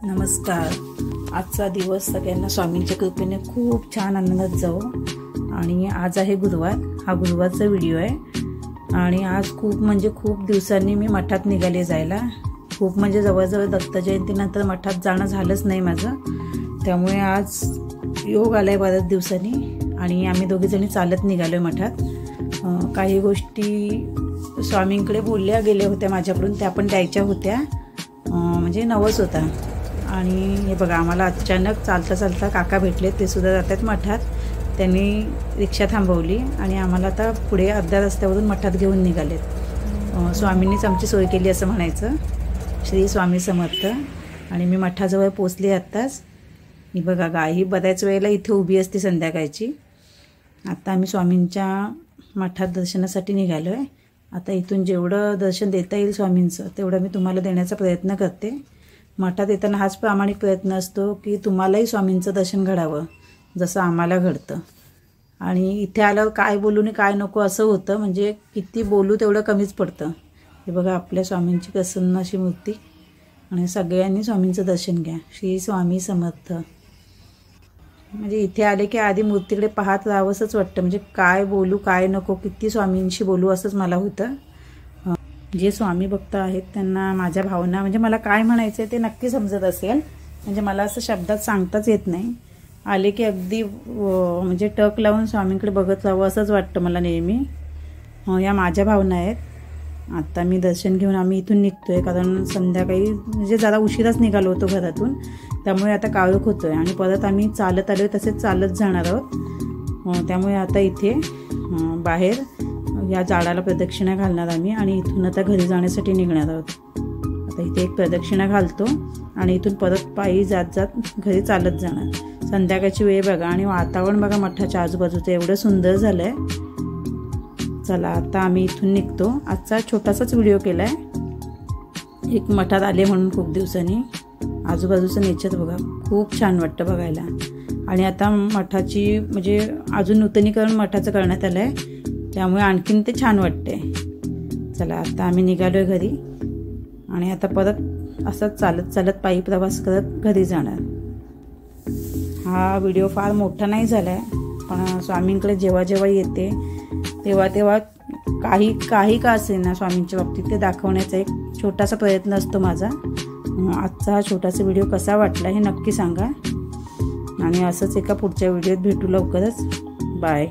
नमस्कार. आजचा दिवस सगळ्यांना स्वामींच्या कृपेने खूप छान आनंदात जाओ. आणि आज आहे गुरुवार. हा गुरुवारचा व्हिडिओ आहे. आणि आज खूप दिवसांनी मी मठात निघाले जायला. खूप म्हणजे जवळजवळ दत्त जयंतीनंतर मठात जाणं झालंच नाही माझं. त्यामुळे आज योग आलाय बऱ्याच दिवसांनी आणि आम्ही दोघीजणी चालत निघालोय मठात. काही गोष्टी स्वामींकडे बोलल्या गेल्या होत्या माझ्याकडून, त्या पण द्यायच्या होत्या. म्हणजे नवस होता. आणि हे बघा, आम्हाला अचानक चालता चालता काका भेटले. ते सुद्धा जातात मठात. त्यांनी रिक्षा थांबवली आणि आम्हाला आता पुढे अर्ध्या रस्त्यावरून मठात घेऊन निघालेत. स्वामींनीच आमची सोय केली असं म्हणायचं. श्री स्वामी समर्थ. आणि मी मठाजवळ पोचले आत्ताच. ही बघा, गाई बऱ्याच वेळेला इथे उभी असते संध्याकाळची. आता आम्ही स्वामींच्या मठात दर्शनासाठी निघालो आहे. आता इथून जेवढं दर्शन देता येईल स्वामींचं तेवढं मी तुम्हाला देण्याचा प्रयत्न करते. मठात येताना हाच प्रामाणिक प्रयत्न असतो की तुम्हालाही स्वामींचं दर्शन घडावं जसं आम्हाला घडतं. आणि इथे आल्यावर काय बोलू आणि काय नको असं होतं. म्हणजे किती बोलू तेवढं कमीच पडतं. हे बघा, आपल्या स्वामींची प्रसन्न अशी मूर्ती. आणि सगळ्यांनी स्वामींचं दर्शन घ्या. श्री स्वामी समर्थ. म्हणजे इथे आले की आधी मूर्तीकडे पाहत राहावंसंच वाटतं. म्हणजे काय बोलू काय नको, किती स्वामींशी बोलू असंच मला होतं. जे स्वामी भक्त आहेत त्यांना माझ्या भावना, म्हणजे मला काय म्हणायचं आहे ते नक्की समजत असेल. म्हणजे मला असं शब्दात सांगताच येत नाही. आले की अगदी म्हणजे टक लावून स्वामींकडे बघत राहावं असंच वाटतं मला नेहमी. या माझ्या भावना आहेत. आता मी दर्शन घेऊन आम्ही इथून निघतोय, कारण संध्याकाळी म्हणजे जरा उशिराच निघालो होतो घरातून. त्यामुळे आता काळोख होतोय आणि परत आम्ही चालत आलोय, तसेच चालत जाणार आहोत. त्यामुळे आता इथे बाहेर या झाडाला प्रदक्षिणा घालणार आम्ही आणि इथून आता घरी जाण्यासाठी निघणार आहोत. आता इथे एक प्रदक्षिणा घालतो आणि इथून परत पायी जात जात घरी चालत जाणार. संध्याकाळची वेळ बघा आणि वातावरण बघा मठाच्या आजूबाजूचं एवढं सुंदर झालं आहे. चला आता आम्ही इथून निघतो. आजचा छोटासाच व्हिडिओ केला आहे. एक मठात आले म्हणून खूप दिवसांनी. आजूबाजूचं नेचर बघा, खूप छान वाटतं बघायला. आणि आता मठाची म्हणजे अजून नूतनीकरण मठाचं करण्यात आलं आहे. त्यामुळे आणखीन ते छान वाटते. चला आता आम्ही निघालो आहे घरी आणि आता परत असंच चालत चालत पायी प्रवास करत घरी जाणार. हा व्हिडिओ फार मोठा नाही झाला आहे, पण स्वामींकडे जेव्हा जेव्हा येते तेव्हा तेव्हा काही का असेना स्वामींच्या बाबतीत ते दाखवण्याचा एक छोटासा प्रयत्न असतो माझा. आजचा हा छोटासा व्हिडिओ कसा वाटला हे नक्की सांगा. आणि असंच एका पुढच्या व्हिडिओत भेटू लवकरच. बाय.